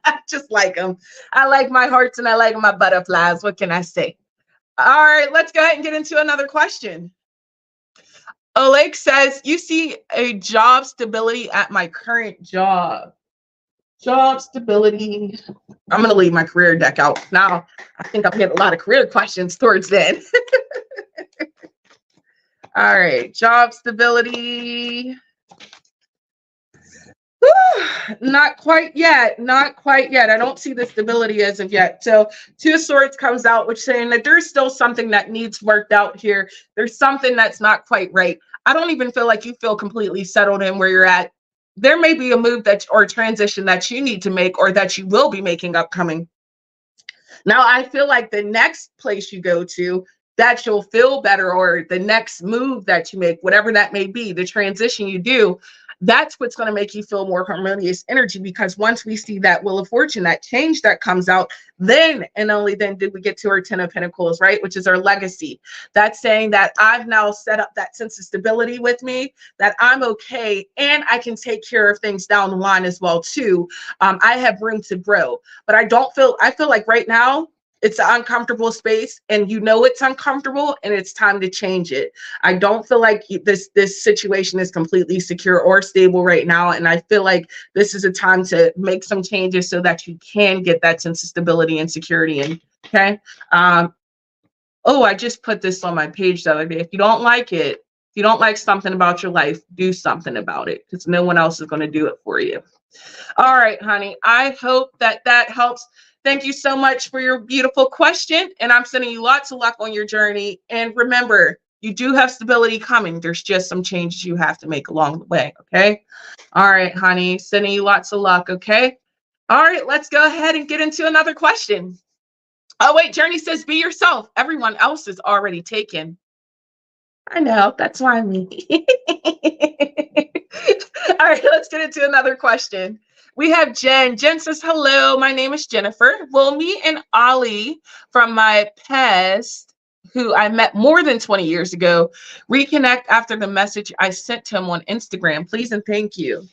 S1: I just like them. I like my hearts and I like my butterflies. What can I say? All right, let's go ahead and get into another question. Oleg says, you see a job stability at my current job. Job stability. I'm going to leave my career deck out. Now, I think I've had a lot of career questions towards then. All right, job stability. Whew, not quite yet. Not quite yet. I don't see the stability as of yet. So 2 of Swords comes out, which saying that there's still something that needs worked out here. There's something that's not quite right. I don't even feel like you feel completely settled in where you're at. There may be a move that or transition that you need to make or that you will be making upcoming. Now, I feel like the next place you go to that you'll feel better or the next move that you make, whatever that may be, the transition you do, that's what's going to make you feel more harmonious energy, because once we see that Wheel of Fortune, that change that comes out, then and only then did we get to our 10 of Pentacles, right? Which is our legacy. That's saying that I've now set up that sense of stability with me, that I'm okay and I can take care of things down the line as well too. I have room to grow, but I feel like right now it's an uncomfortable space, and you know it's uncomfortable, and it's time to change it. I don't feel like this situation is completely secure or stable right now, and I feel like this is a time to make some changes so that you can get that sense of stability and security. And okay, oh, I just put this on my page the other day. If you don't like it, if you don't like something about your life, do something about it, because no one else is going to do it for you. All right, honey. I hope that that helps. Thank you so much for your beautiful question. And I'm sending you lots of luck on your journey. And remember, you do have stability coming. There's just some changes you have to make along the way. Okay. All right, honey. Sending you lots of luck. Okay. All right. Let's go ahead and get into another question. Oh, wait. Journey says, be yourself. Everyone else is already taken. I know. That's why I'm me. All right, let's get into another question. We have Jen. Jen says, hello, my name is Jennifer. Will me and Ollie from my past, who I met more than 20 years ago, reconnect after the message I sent to him on Instagram? Please and thank you.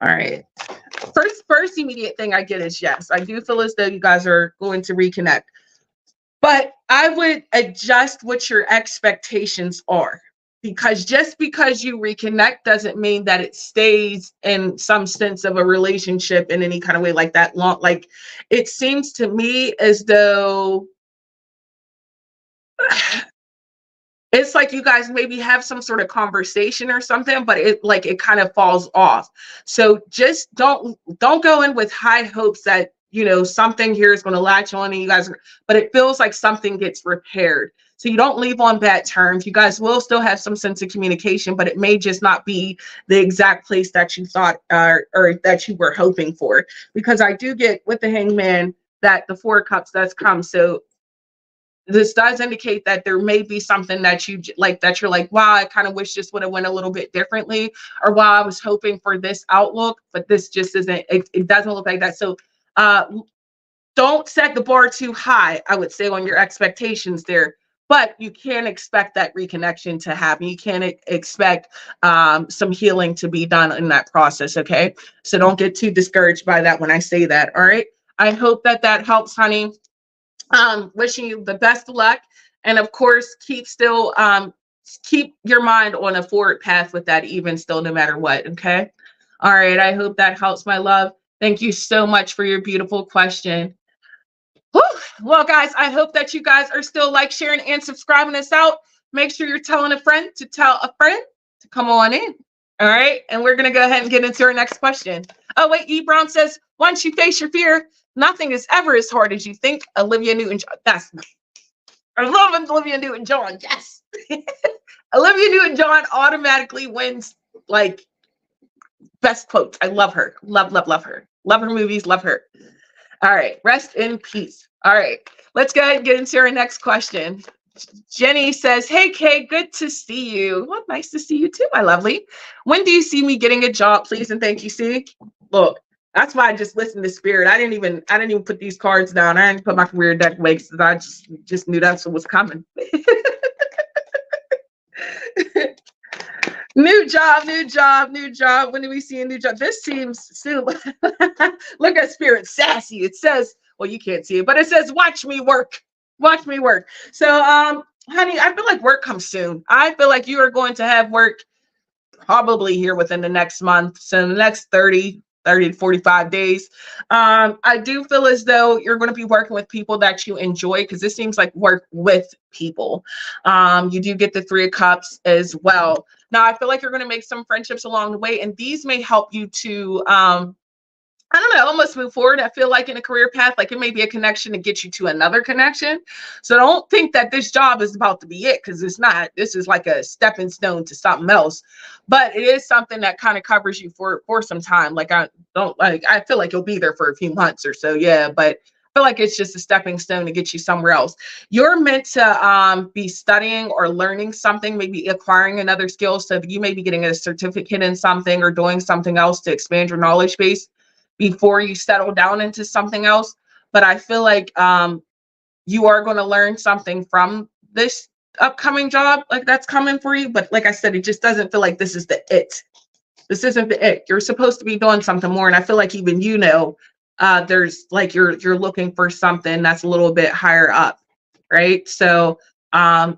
S1: All right. First immediate thing I get is yes. I do feel as though you guys are going to reconnect. But I would adjust what your expectations are, because just because you reconnect doesn't mean that it stays in some sense of a relationship in any kind of way like that long. Like, it seems to me as though it's like you guys maybe have some sort of conversation or something, but it kind of falls off. So just don't go in with high hopes that, you know, something here is going to latch on and you guys, but it feels like something gets repaired. So you don't leave on bad terms. You guys will still have some sense of communication, but it may just not be the exact place that you thought or that you were hoping for. Because I do get with the Hangman that the Four of Cups does come. So this does indicate that there may be something that you like, that you're like, wow, I kind of wish this would have went a little bit differently, or wow, I was hoping for this outlook, but this just isn't, it doesn't look like that. So don't set the bar too high, I would say, on your expectations there, but you can expect that reconnection to happen. You can expect some healing to be done in that process. Okay. So don't get too discouraged by that when I say that. All right. I hope that that helps, honey. Wishing you the best of luck, and of course keep your mind on a forward path with that, even still, no matter what. Okay. All right, I hope that helps, my love. Thank you so much for your beautiful question. Whew. Well, guys, I hope that you guys are still like, sharing, and subscribing us out. Make sure you're telling a friend to tell a friend to come on in. All right, and we're gonna go ahead and get into our next question. Oh wait, E. Brown says, once you face your fear, nothing is ever as hard as you think. Olivia Newton-John. That's me. I love Olivia Newton-John. Yes. Olivia Newton-John automatically wins, like, best quotes. I love her. Love her. Love her movies. Love her. All right. Rest in peace. All right. Let's go ahead and get into our next question. Jenny says, hey, Kay, good to see you. Well, nice to see you too, my lovely. When do you see me getting a job, please? And thank you. See, look, that's why I just listened to spirit. I didn't even put these cards down. I didn't put my career deck away because I just knew that's what was coming. New job. When do we see a new job? This seems soon. Look at spirit, sassy. It says, well, you can't see it, but it says, watch me work. So, honey, I feel like work comes soon. I feel like you are going to have work probably here within the next month. So in the next 30 to 45 days. I do feel as though you're going to be working with people that you enjoy, because this seems like work with people. You do get the Three of Cups as well. Now, I feel like you're going to make some friendships along the way, and these may help you to I don't know, almost move forward. I feel like in a career path, like it may be a connection to get you to another connection. So don't think that this job is about to be it, because it's not. This is like a stepping stone to something else. But it is something that kind of covers you for some time. Like I feel like you'll be there for a few months or so. Yeah, but I feel like it's just a stepping stone to get you somewhere else. You're meant to be studying or learning something, maybe acquiring another skill. So you may be getting a certificate in something or doing something else to expand your knowledge base before you settle down into something else. But I feel like you are going to learn something from this upcoming job, like that's coming for you. But like I said, it just doesn't feel like this is the it. This isn't the it. You're supposed to be doing something more. And I feel like even you know there's like you're looking for something that's a little bit higher up, right? So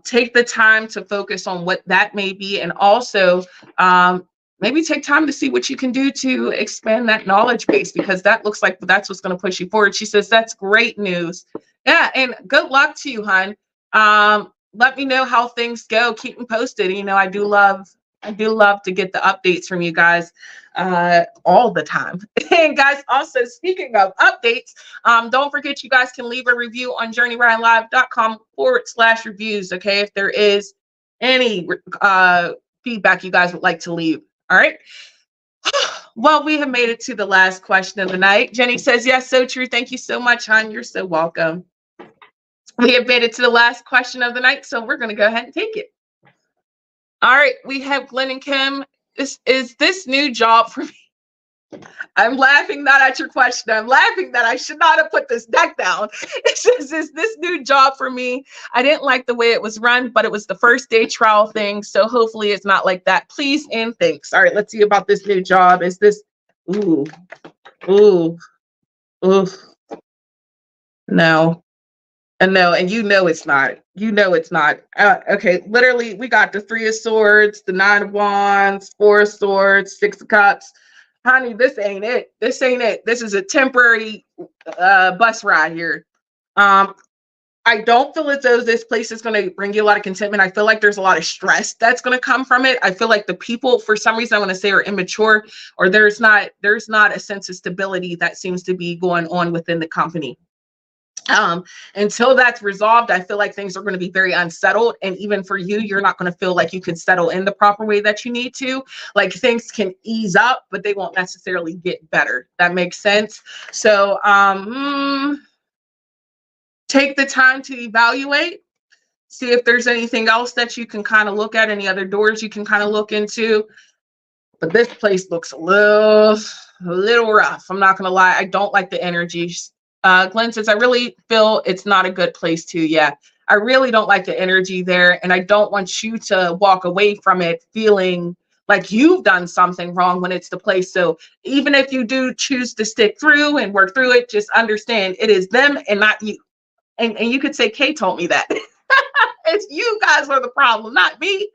S1: take the time to focus on what that may be, and also maybe take time to see what you can do to expand that knowledge base, because that looks like that's what's going to push you forward. She says that's great news. Yeah, and good luck to you, hun. Let me know how things go. Keep me posted. You know, I do love to get the updates from you guys all the time. And guys, also speaking of updates, don't forget you guys can leave a review on journeyryanlive.com/reviews. Okay, if there is any feedback you guys would like to leave. All right. Well, we have made it to the last question of the night. Jenny says, yes, so true. Thank you so much, hon. You're so welcome. We have made it to the last question of the night, so we're going to go ahead and take it. All right. We have Glenn and Kim. Is this new job for me? I'm laughing not at your question. I'm laughing that I should not have put this deck down. It says, is this new job for me? I didn't like the way it was run, but it was the first day trial thing. So hopefully it's not like that. Please and thanks. All right, let's see about this new job. Is this, ooh, no. And no, and you know it's not. You know it's not. Okay, literally, we got the 3 of Swords, the 9 of Wands, 4 of Swords, 6 of Cups. Honey, this ain't it. This ain't it. This is a temporary bus ride here. I don't feel as though this place is going to bring you a lot of contentment. I feel like there's a lot of stress that's going to come from it. I feel like the people, for some reason, I want to say are immature, or there's not a sense of stability that seems to be going on within the company. Until that's resolved, I feel like things are going to be very unsettled. And even for you, you're not going to feel like you can settle in the proper way that you need to. Like things can ease up, but they won't necessarily get better. That makes sense. So take the time to evaluate, see if there's anything else that you can kind of look at, any other doors you can kind of look into. But this place looks a little rough. I'm not going to lie. I don't like the energy. Glenn says, I really feel it's not a good place too. Yeah, I really don't like the energy there. And I don't want you to walk away from it feeling like you've done something wrong when it's the place. So even if you do choose to stick through and work through it, just understand it is them and not you. And you could say, Kay told me that. It's you guys are the problem, not me.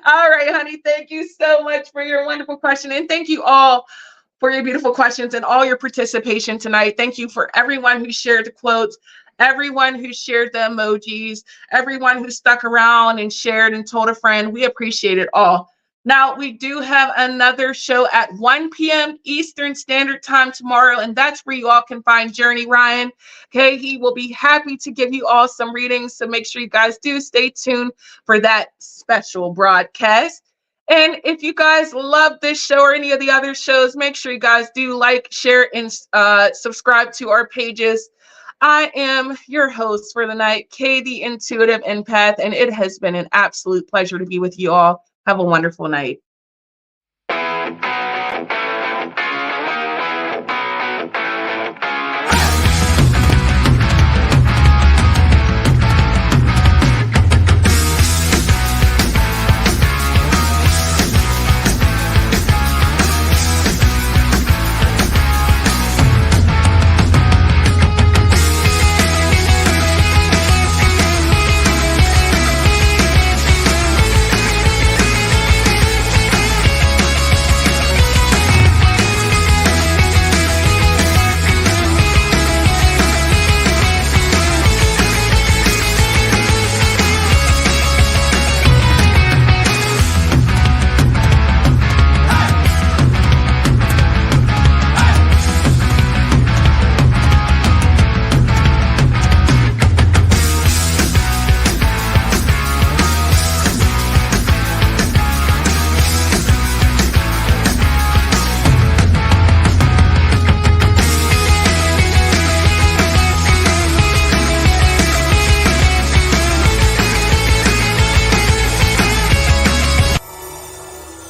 S1: All right, honey. Thank you so much for your wonderful question. And thank you all for your beautiful questions and all your participation tonight. Thank you for everyone who shared the quotes, everyone who shared the emojis, everyone who stuck around and shared and told a friend. We appreciate it all. Now, we do have another show at 1 p.m. Eastern Standard Time tomorrow, and that's where you all can find Journey Ryan. Okay, he will be happy to give you all some readings, so make sure you guys do stay tuned for that special broadcast. And if you guys love this show or any of the other shows, make sure you guys do like, share, and subscribe to our pages. I am your host for the night, Kay, the Intuitive Empath, and it has been an absolute pleasure to be with you all. Have a wonderful night.